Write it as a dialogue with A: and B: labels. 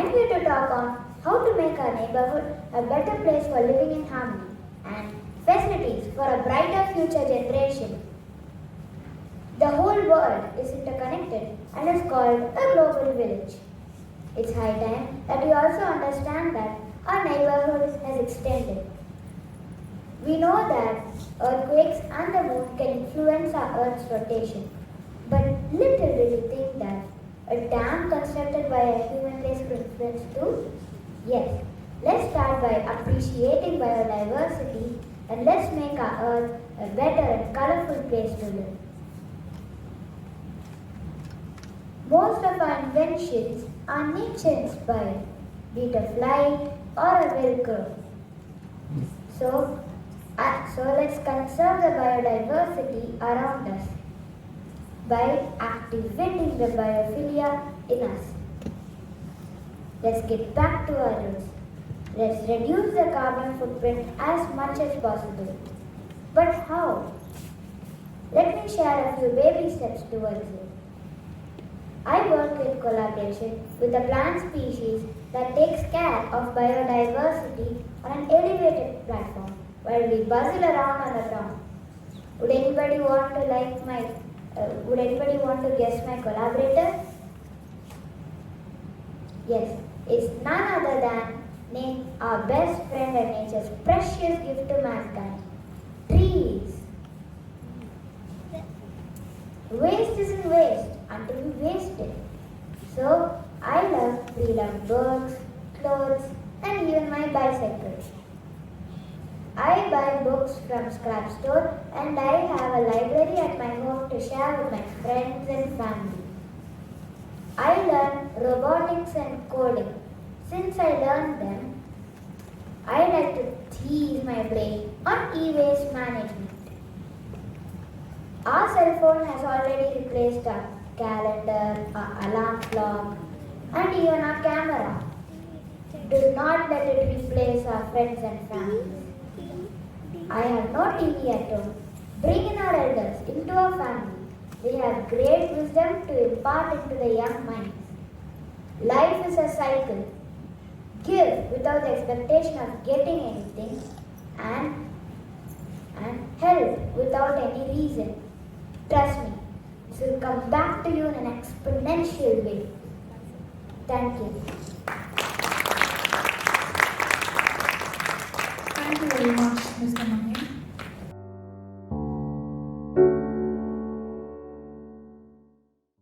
A: I'm here to talk on how to make our neighborhood a better place for living in harmony and facilities for a brighter future generation. The whole world is interconnected and is called a global village. It's high time that we also understand that our neighborhood has extended. We know that earthquakes and the moon can influence our Earth's rotation, but little do we think that a dam constructed by a human race could influence too? Yes, let's start by appreciating biodiversity and let's make our Earth a better and colorful place to live. Most of our inventions are nature inspired, be it a flight or a Velcro. So let's conserve the biodiversity around us by activating the biophilia in us. Let's get back to our roots. Let's reduce the carbon footprint as much as possible. But how? Let me share a few baby steps towards it. I work in collaboration with a plant species that takes care of biodiversity on an elevated platform while we buzzle around on the ground. Would anybody want to guess my collaborator? Yes, it's none other than our best friend and nature's precious gift to mankind, trees. Waste isn't waste until we waste it. So I love books, clothes, and even my bicycle. I buy books from scrap store and I have a library at my home to share with my friends and family. I learn robotics and coding. Since I learned them, I like to tease my brain on e-waste management. Our cell phone has already replaced our calendar, our alarm clock, and even our camera. Do not let it replace our friends and families. I have no TV at home. Bring in our elders into our family. They have great wisdom to impart into the young minds. Life is a cycle. Give without the expectation of getting anything and help without any reason. Trust me, this will come back to you in an exponential way. Thank you.